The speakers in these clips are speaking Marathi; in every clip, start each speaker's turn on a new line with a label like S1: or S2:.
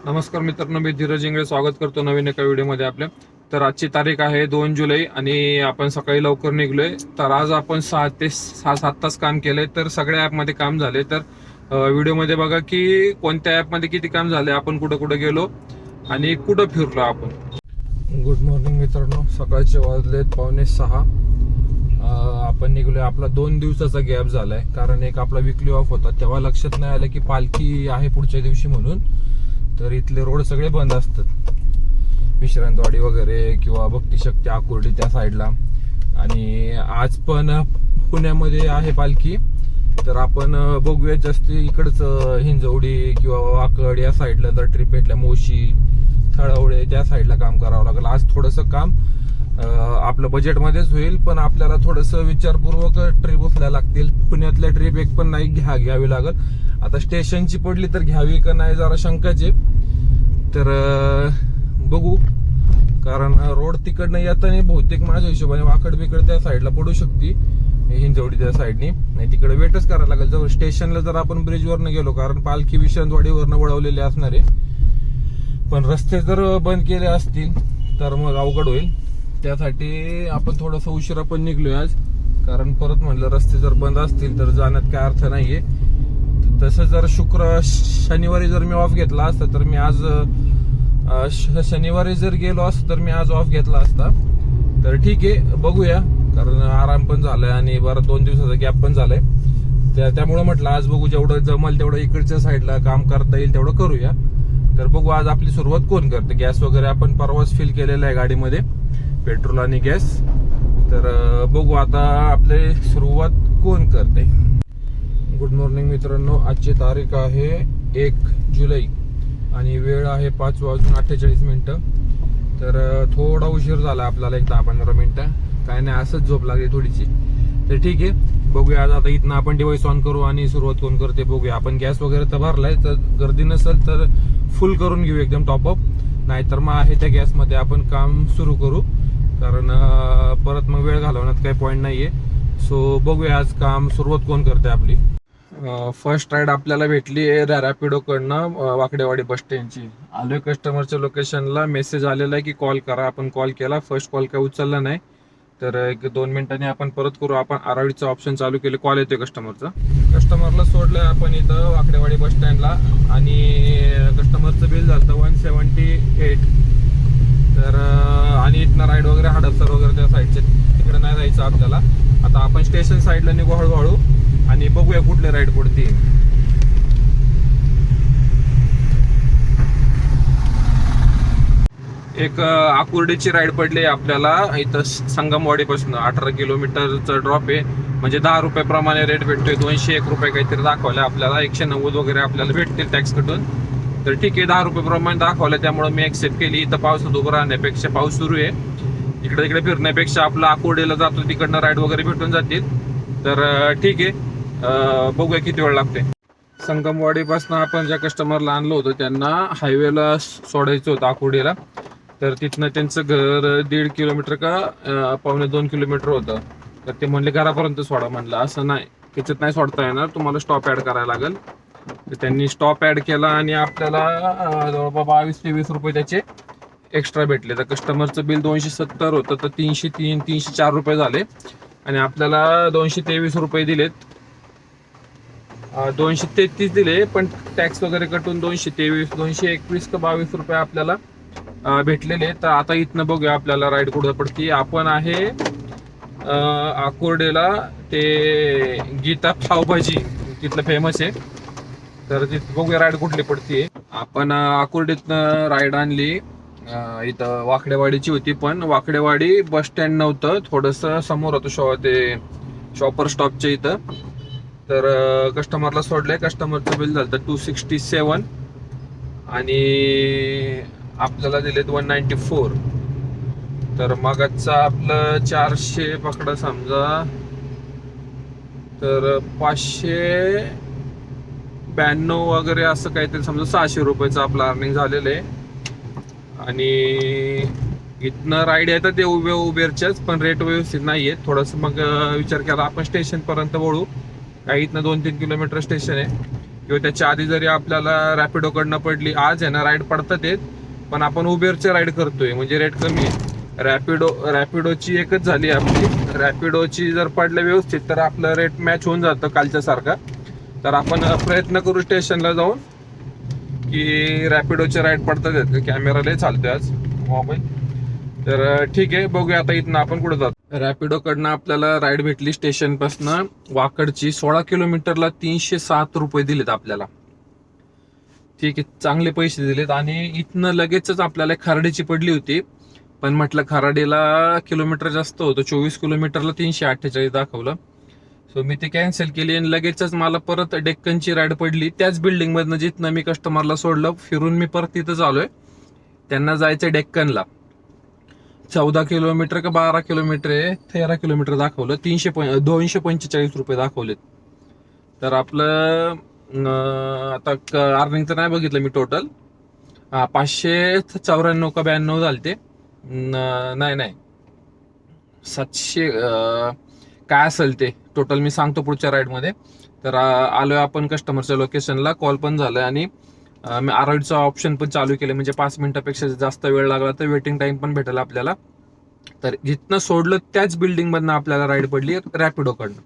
S1: नमस्कार मित्रांनो, मी धीरज इंगळे स्वागत करतो नवीन एका व्हिडिओमध्ये आपल्या. तर आजची तारीख आहे 2 जुलै आणि आपण सकाळी लवकर निघलोय. तर आज आपण 6 ते 7 तास काम केलंय. तर सगळ्या ॲपमध्ये काम झाले. तर व्हिडिओमध्ये बघा की कोणत्या ॲपमध्ये किती काम झाले, आपण कुठं कुठं गेलो आणि कुठं फिरलो आपण. गुड मॉर्निंग मित्रांनो, सकाळचे वाजलेत 5:45. आपण निघलोय. आपला 2 दिवसाचा गॅप झालाय, कारण एक आपला विकली ऑफ होता तेव्हा लक्षात नाही आलं की पालखी आहे पुढच्या दिवशी म्हणून. तर इथले रोड सगळे बंद असतात, विश्रांतवाडी वगैरे किंवा भक्तिशक्ती आकुर्डी त्या साईडला. आणि आज पण पुण्यामध्ये आहे पालखी. तर आपण बघूया जास्त इकडच हिंजवडी किंवा वाकड या साईडला जर ट्रिप भेटल्या, मोशी थळवडे त्या साईडला काम करावं लागेल. आज थोडंसं काम आपलं बजेटमध्येच होईल, पण आपल्याला थोडंसं विचारपूर्वक ट्रिप उचलायला लागतील. पुण्यातल्या ट्रिप एक पण नाही घ्यावी लागल. आता स्टेशनची पडली तर घ्यावी का नाही जरा शंकाचे. तर बघू, कारण रोड तिकडनं येताना बहुतेक माझ्या हिशोबाने वाकड बिकड त्या साईडला पडू शकते, हिंजवडी त्या साईडनी. नाही तिकडे वेटच करायला लागेल जर स्टेशनला जर आपण ब्रिजवरनं गेलो, कारण पालखी विश्रांतवाडीवरनं वळवलेली असणार आहे. पण रस्ते जर बंद केले असतील तर मग अवघड होईल. त्यासाठी आपण थोडंसं उशिरा पण निघलोय आज, कारण परत म्हणलं रस्ते जर बंद असतील तर जाण्यात काय अर्थ नाहीये. तसं जर शनिवारी जर मी ऑफ घेतला असता तर मी आज शनिवारी जर गेलो असतो तर मी आज ऑफ घेतला असता. तर ठीक आहे, बघूया, कारण आराम पण झालाय आणि बरं 2 दिवसाचा गॅप पण झालाय. त्यामुळे म्हटलं आज बघू, जेवढं जमल तेवढं इकडच्या साईडला काम करता येईल तेवढं करूया. तर बघू आज आपली सुरुवात कोण करते. गॅस वगैरे आपण परवाच फिल केलेला आहे गाडीमध्ये, पेट्रोल आणि गॅस. तर बघू आता आपली सुरुवात कोण करते. गुड मॉर्निंग मित्रांनो, आजची तारीख आहे 1 जुलै आणि वेळ आहे 5:48. तर थोडा उशीर झाला आपल्याला, एक 10-15 मिनिटं. काय नाही, असंच झोप लागली थोडीशी. तर ठीक आहे, बघूया आज. आता इथनं आपण डिव्हाइस ऑन करू आणि सुरुवात कोण करते बघूया. आपण गॅस वगैरे तर भरलाय, तर गर्दी नसेल तर फुल करून घेऊ एकदम टॉपअप, नाहीतर मग आहे त्या गॅसमध्ये आपण काम सुरू करू, कारण परत मग वेळ घालवण्यात काही पॉईंट नाहीये. सो बघूया आज काम सुरुवात कोण करते आपली. फर्स्ट राईड आपल्याला भेटली रॅपिडो कडनं वाकडेवाडी बस स्टँडची. आलोय कस्टमरच्या लोकेशनला, मेसेज आलेला आहे की कॉल करा. आपण कॉल केला, फर्स्ट कॉल काय उचलला नाही. तर 1-2 मिनिटांनी आपण परत करू. आपण आरावीचं ऑप्शन चालू केले, कॉल येतोय कस्टमरचा. कस्टमरला सोडलंय आपण इथं वाकडेवाडी बस स्टँडला आणि कस्टमरचं बिल झालं 178. तर आणि इथनं राईड वगैरे हडपसर वगैरे त्या साईडचे तिकडे नाही जायचं आपल्याला. आता आपण स्टेशन साईडला निघू हळूहळू आणि बघूया कुठले राईड पडते. एक आकुर्डीची राईड पडली आपल्याला इथं संगमवाडीपासून. 18 किलोमीटरचा ड्रॉप आहे, म्हणजे 10 रुपये प्रमाणे रेट भेटतोय. 201 रुपये काहीतरी दाखवले आपल्याला, 190 वगैरे आपल्याला भेटतील टॅक्स कटून. तर ठीक आहे, 10 रुपये प्रमाणे दाखवलं, त्यामुळे मी एक्सेप्ट केली. इथं पावसात उभं राहण्यापेक्षा, पाऊस सुरू आहे, इकडे तिकडे फिरण्यापेक्षा आपलं आकुर्डीला जातो तिकडनं राईड वगैरे भेटून जातील. तर ठीक आहे, बघूया किती वेळ लागते. संगमवाडीपासून आपण ज्या कस्टमरला आणलं होतं त्यांना हायवेला सोडायचं होतं आकुर्डीला. तर तिथनं त्यांचं घर 1.5 किलोमीटर का 1.25 किलोमीटर होतं. तर ते म्हणले घरापर्यंत सोडा. म्हणलं असं नाही, त्याच्यात नाही सोडता येणार, तुम्हाला स्टॉप ॲड करायला लागेल. तर त्यांनी स्टॉप ॲड केला आणि आपल्याला जवळपास 22 ते 20 रुपये त्याचे एक्स्ट्रा भेटले. तर कस्टमरचं बिल 270 होतं, तर 303-304 रुपये झाले आणि आपल्याला 223 रुपये दिलेत. 233 दिले, पण टॅक्स वगैरे कटून 223, 221 का 22 रुपये आपल्याला भेटलेले. तर आता इथनं बघूया आपल्याला राईड कुठं पडती. आपण आहे आकुर्डीला, ते गीता पावभाजी तिथलं फेमस आहे. तर तिथं बघूया राईड कुठली पडतीये. आपण आकुर्डीतनं राईड आणली, इथं वाकडेवाडीची होती, पण वाकडेवाडी बस स्टँड नव्हतं, थोडंसं समोर होतं ते शॉपर स्टॉपच्या इथं. तर कस्टमरला सोडलंय. कस्टमरचं बिल झालं 267 आणि आपल्याला दिलेत 194. तर मगाचा आपलं 400 पकडा समजा, तर 592 वगैरे असं काहीतरी समजा, 600 रुपयाचं आपलं अर्निंग झालेलं आहे. आणि इथनं राईड येतात ते उबेरच्याच, पण रेट व्यवस्थित नाहीये. थोडंसं मग विचार केला आपण स्टेशन पर्यंत वळू. काही इथनं 2-3 किलोमीटर स्टेशन आहे, किंवा त्याच्या आधी जरी आपल्याला रॅपिडोकडनं पडली, आज आहे ना राईड पडतात येत, पण आपण उबेरचे राईड करतोय म्हणजे रेट कमी आहे. रॅपिडोची एकच झाली आपली. रॅपिडोची जर पडलं व्यवस्थित तर आपलं रेट मॅच होऊन जातं कालच्या सारखा. तर आपण प्रयत्न करू स्टेशनला जाऊन की रॅपिडोचे राईड पडतात येत. कॅमेरा लय चालतोय आज मोबाईल. तर ठीक आहे, बघूया आता इथनं आपण कुठं जातो. रॅपिडोकडनं आपल्याला राईड भेटली स्टेशनपासनं वाकडची. 16 किलोमीटरला 307 रुपये दिलेत आपल्याला. ठीक आहे, चांगले पैसे दिलेत. आणि इथनं लगेचच आपल्याला खराडीची पडली होती, पण म्हटलं खराडीला किलोमीटर जास्त होतं. 24 किलोमीटरला 348 दाखवलं. सो मी ती कॅन्सल केली आणि लगेचच मला परत डेक्कनची राईड पडली त्याच बिल्डिंग मधनं जिथनं मी कस्टमरला सोडलं. फिरून मी परत तिथंच आलोय. त्यांना जायचं डेक्कनला. 14 किलोमीटर का 12 किलोमीटर आहे, 13 किलोमीटर दाखवलं. 245 रुपये दाखवलेत. तर आपलं आता अर्निंग तर नाही बघितलं मी टोटल. 594 का 92 झालते. नाही 700 काय असेल ते टोटल मी सांगतो पुढच्या राईडमध्ये. तर आलोय आपण कस्टमरच्या लोकेशनला. कॉल पण झालाय आणि मी आरॉइडचं ऑप्शन पण चालू केलं, म्हणजे 5 मिनिटापेक्षा जास्त वेळ लागला तर वेटिंग टाइम पण भेटेल आपल्याला. तर जिथनं सोडलं त्याच बिल्डिंग मधनं आपल्याला राईड पडली रॅपिडोकडनं.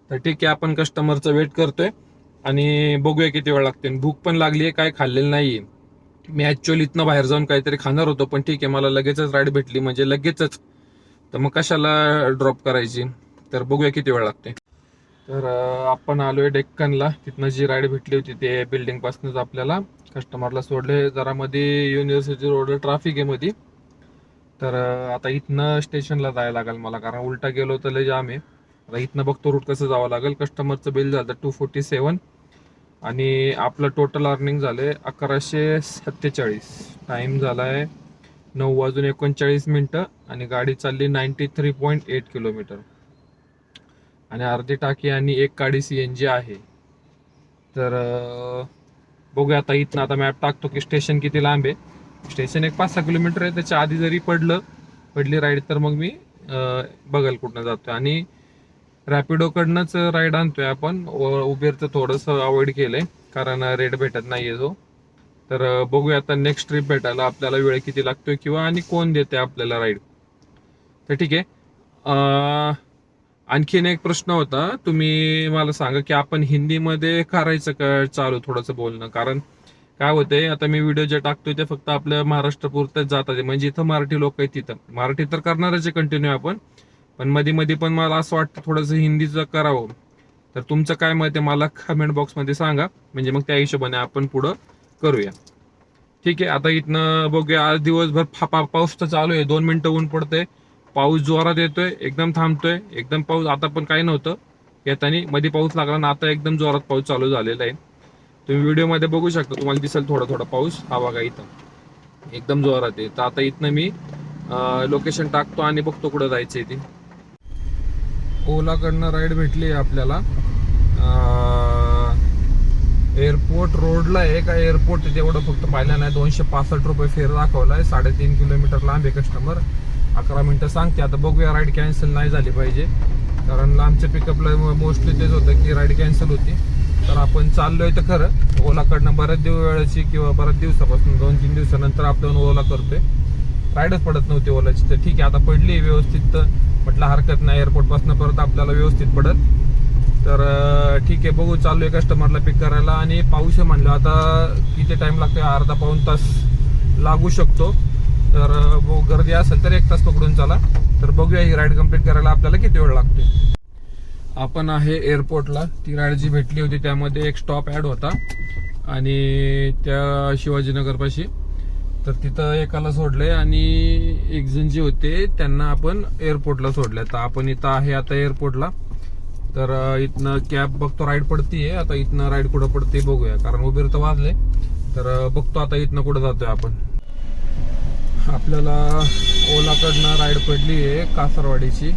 S1: तर ठीक आहे, आपण कस्टमरचं वेट करतोय आणि बघूया किती वेळ लागते. भूक पण लागली आहे, काय खाल्लेलं नाहीये मी. ऍक्च्युअली इथनं बाहेर जाऊन काहीतरी खाणार होतो, पण ठीक आहे मला लगेचच राईड भेटली म्हणजे लगेचच, तर मग कशाला ड्रॉप करायची. तर बघूया किती वेळ लागते. तर आपण आलोय डेक्कनला. तिथनं जी राईड भेटली होती ते बिल्डिंग पासूनच आपल्याला कस्टमरला सोडले. जरा मध्ये युनिव्हर्सिटी रोड ट्रॅफिक आहे मध्ये. तर आता इथनं स्टेशनला जायला लागेल मला, कारण उलटा गेलो तर लय जाम आहे. आता इथनं बघतो रूट कसं जावं लागेल. कस्टमरचं बिल झालं 247 आणि आपलं टोटल अर्निंग झाले 1147. टाइम झालाय 9:39 आणि गाडी चालली 93.8 किलोमीटर आणि अर्धी टाकी आणि एक गाडी CNG आहे. तर बघूया आता इथनं. आता मॅप टाकतो की स्टेशन किती लांब आहे. स्टेशन एक 5-6 किलोमीटर आहे. त्याच्या आधी जरी पडली राईड तर मग मी बघाल कुठनं जातोय. आणि रॅपिडोकडनंच राईड आणतोय आपण. उबेरचं थोडंसं अवॉइड केलंय कारण रेट भेटत नाहीये जो. तर बघूया आता नेक्स्ट ट्रिप भेटायला आपल्याला वेळ किती लागतोय किंवा आणि कोण देते आपल्याला राईड. तर ठीक आहे. आणखीन एक प्रश्न होता, तुम्ही मला सांगा की आपण हिंदीमध्ये करायचं का चालू थोडंसं बोलणं. कारण काय होतंय, आता मी व्हिडिओ जे टाकतोय ते फक्त आपल्या महाराष्ट्र पुरतच जातात, म्हणजे इथं मराठी लोक आहेत तिथं मराठी तर करणारच आहे कंटिन्यू आपण, पण मध्ये पण मला असं वाटतं थोडंसं हिंदीचं करावं. तर तुमचं काय मत आहे मला कमेंट बॉक्समध्ये सांगा, म्हणजे मग त्या हिशोबाने आपण पुढं करूया. ठीक आहे, आता इथनं बघूया. आज दिवसभर पाऊस तर चालू आहे. 2 मिनिटं ऊन पडतंय, पाऊस जोरात येतोय, एकदम थांबतोय, एकदम पाऊस. आता पण काही नव्हतं येताना, मध्ये पाऊस लागला ना आता एकदम जोरात पाऊस चालू झालेला आहे. तुम्ही व्हिडिओमध्ये बघू शकता, तुम्हाला दिसेल थोडा पाऊस. हा बघा इथं एकदम जोरात आहे. तर आता इथनं मी लोकेशन टाकतो आणि बघतो कुठं जायचंय ते. ओलाकडनं राईड भेटली आपल्याला. एअरपोर्ट रोडला आहे का एअरपोर्ट तेवढं फक्त पाहिलं नाही. 265 रुपये फेर दाखवलाय. 3.5 किलोमीटर लांब आहे. कस्टमर 11 मिनिटं सांगते. आता बघूया, राईड कॅन्सल नाही झाली पाहिजे, कारण लांबच्या पिकअपला मोस्टली तेच होतं की राईड कॅन्सल होती. तर आपण चाललोय तर खरं ओलाकडनं बऱ्याच वेळाची किंवा बऱ्याच दिवसापासून 2-3 दिवसानंतर आपण ओला करतोय. राईडच पडत नव्हती ओलाची. तर ठीक आहे, आता पडली व्यवस्थित, तर म्हटलं हरकत नाही, एअरपोर्ट पासून परत आपल्याला व्यवस्थित पडत. तर ठीक आहे, बघू. चाललोय कस्टमरला पिक करायला. आणि पाऊस आहे म्हणलं, आता किती टाइम लागतोय, अर्धा-पाऊण तास लागू शकतो. तर गर्दी असेल तर 1 तास पकडून चला. तर बघूया ही राईड कंप्लीट करायला आपल्याला किती वेळ लागतोय. आपण आहे एअरपोर्टला. ती राईड जी भेटली होती त्यामध्ये एक स्टॉप ऍड होता आणि त्या शिवाजीनगर पाशी. तर तिथं एकाला सोडलंय आणि एक जण जे होते त्यांना आपण एअरपोर्टला सोडलंय. तर आपण इथं आहे आता एअरपोर्टला. तर इथनं कॅब बघतो राईड पडतीये. आता इथनं राईड कुठं पडते बघूया, कारण उबेर तर वाजले. तर बघतो आता इथनं कुठं जातोय आपण. आपल्याला ओलाकडनं राईड पडली आहे कासरवाडीची.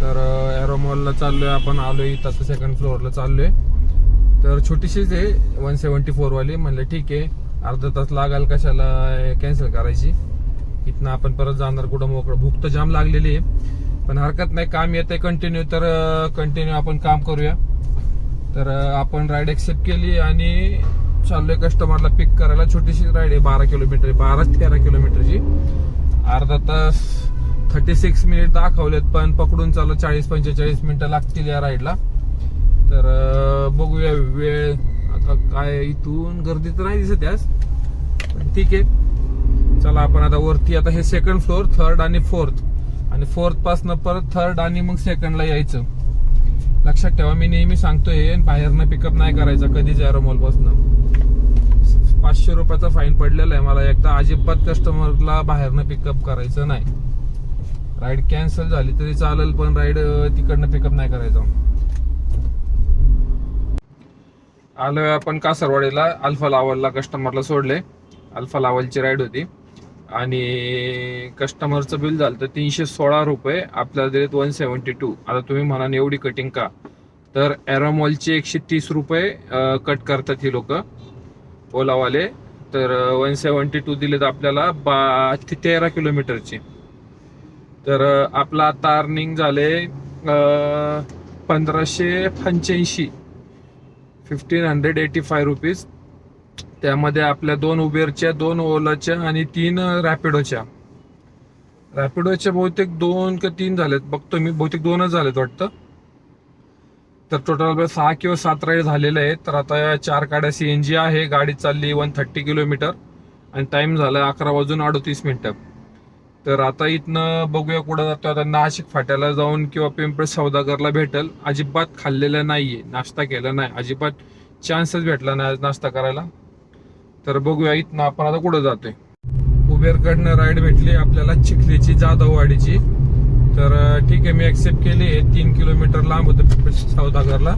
S1: तर एरोमॉलला चाललोय आपण. आलोय इथं, 2nd फ्लोअरला चाललोय. तर छोटीशीच आहे 174 वाली. म्हणलं ठीक आहे, अर्धा तास लागाल, कशाला कॅन्सल करायची. इथनं आपण परत जाणार कुठं मोकळं. भूक तर जाम लागलेली आहे, पण हरकत नाही, काम येतंय कंटिन्यू. तर कंटिन्यू आपण काम करूया. तर आपण राईड एक्सेप्ट केली आणि चाललोय कस्टमरला पिक करायला. छोटीशी राईड आहे, 12-13 किलोमीटरची. अर्धा तास 36 मिनिट दाखवलेत, पण पकडून चालू 40-45 मिनिटं लागतील या राईडला. तर बघूया वेळ आता काय. इथून गर्दी तर नाही दिसत आज, पण ठीक आहे. चला आपण आता वरती. आता हे सेकंड फ्लोअर, थर्ड आणि फोर्थ, आणि फोर्थ पासनं परत थर्ड आणि मग सेकंडला यायचं. लक्षात ठेवा, मी नेहमी सांगतोय बाहेरनं पिकअप नाही करायचा कधीच एरो मॉल पासनं. 500 रुपयाचा फाईन पडलेला आहे मला एकदा. अजिबात कस्टमरला बाहेरनं पिकअप करायचं नाही. राईड कॅन्सल झाली तरी चालेल, पण राईड तिकडनं पिकअप नाही करायचं. आलोय आपण कासरवाडीला. अल्फा लावलला कस्टमरला सोडले. अल्फा लावलची राईड होती आणि कस्टमरचं बिल झालं तर 316 रुपये, आपल्याला दिलेत 172. आता तुम्ही म्हणाल एवढी कटिंग का, तर एरोमॉलचे 130 रुपये कट करतात ही लोक ओलावाले. तर 172 दिलेत आपल्याला 13 किलोमीटरची. तर आपला आता अर्निंग झाले 1585, 1585 रुपीज. त्यामध्ये आपल्या 2 उबेरच्या, 2 ओलाच्या आणि 3 रॅपिडोच्या. रॅपिडोच्या बहुतेक 2 का 3 झालेत बघतो मी, बहुतेक 2च झालेत वाटतं. तर टोटल 6 किंवा 7 राईड झालेले आहेत. तर आता 4 गाड्या CNG आहे. गाडी चालली 130 किलोमीटर आणि टाइम झाला 11:38. तर आता इथनं बघूया कुठं जातो. आता नाशिक फाट्याला जाऊन किंवा पिंपळ सौदागरला भेटेल. अजिबात खाल्लेलं नाहीये, नाश्ता केला नाही, अजिबात चान्सच भेटला नाही नाश्ता करायला. तर बघूया इथनं आपण आता कुठं जातोय. उबेरकडनं राईड भेटली आपल्याला चिखलीची, जाधववाडीची. तर ठीक आहे, मी ऍक्सेप्ट केली. 3 किलोमीटर लांब होतं सौदागरला.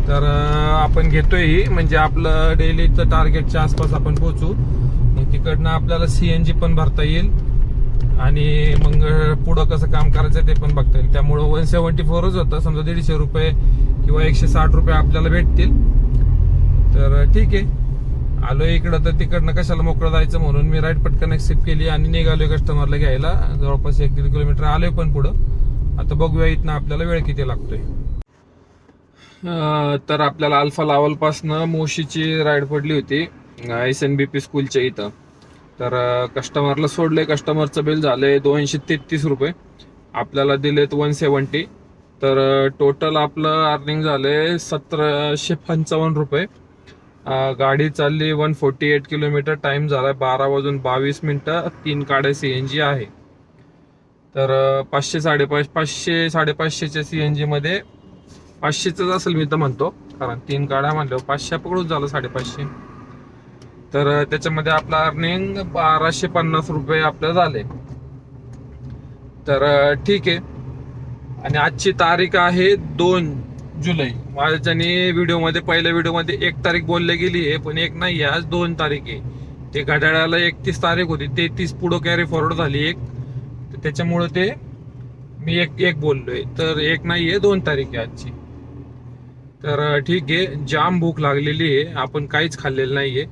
S1: तर आपण घेतोय ही, म्हणजे आपलं डेलीचं टार्गेटच्या आसपास आपण पोहोचू. मग तिकडनं आपल्याला CNG पण भरता येईल आणि मग पुढं कसं काम करायचं ते पण बघता येईल. त्यामुळं 174च होतं. समजा 150 रुपये किंवा 160 रुपये आपल्याला भेटतील. तर ठीक आहे, आलोय इकडं. तर तिकडनं कशाला मोकळं जायचं म्हणून मी राईड पटकन ऍक्सेप्ट केली आणि निघालोय कस्टमरला घ्यायला. जवळपास 1-1.5 किलोमीटर आलोय पण पुढं. आता बघूया इथनं आपल्याला वेळ किती लागतोय. तर आपल्याला अल्फा लावल पासनं मोशीची राईड पडली होती SNBP स्कूलच्या इथं. तर कस्टमरला सोडले. कस्टमरचं बिल झालंय 233 रुपये, आपल्याला दिलेत 170. तर टोटल आपलं अर्निंग झालंय 1755 रुपये. गाडी चालली 148 किलोमीटर. टाइम झालाय 12:22. 3 गाड्या CNG आहे. तर 500-550च्या CNG मध्ये 500च असेल मी तर म्हणतो, कारण 3 गाड्या म्हणल्यावर 500 पकडून झालं 550. तर त्याच्यामध्ये आपलं अर्निंग 1250 रुपये आपलं झाले. तर ठीक आहे. आणि आजची तारीख आहे 2 जुलै. माझ्याने व्हिडिओमध्ये, पहिल्या व्हिडिओमध्ये 1 तारीख बोलली गेली आहे, पण 1 नाही आहे, आज 2 तारीख आहे. ते घड्याळाला 31 तारीख होती, 33 पुढं कॅरी फॉरवर्ड झाली 1. तर त्याच्यामुळं ते मी 1 बोललोय. तर 1 नाही आहे, 2 तारीख आहे आजची. तर ठीक आहे, जाम भूक लागलेली आहे, आपण काहीच खाल्लेलं नाहीये.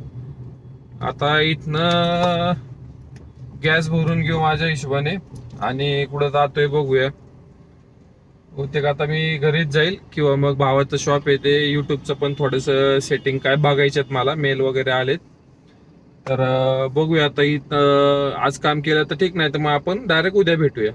S1: आता इथनं गॅस भरून घेऊ माझ्या हिशोबाने आणि कुठं जातोय बघूया. बहुतेक आता मी घरीच जाईल किंवा मग भावाचं शॉप आहे ते. युट्यूबचं पण थोडंसं सेटिंग काय बघायच्यात मला, मेल वगैरे आलेत. तर बघूया आता. इथं आज काम केलं तर ठीक, नाही तर मग आपण डायरेक्ट उद्या भेटूया.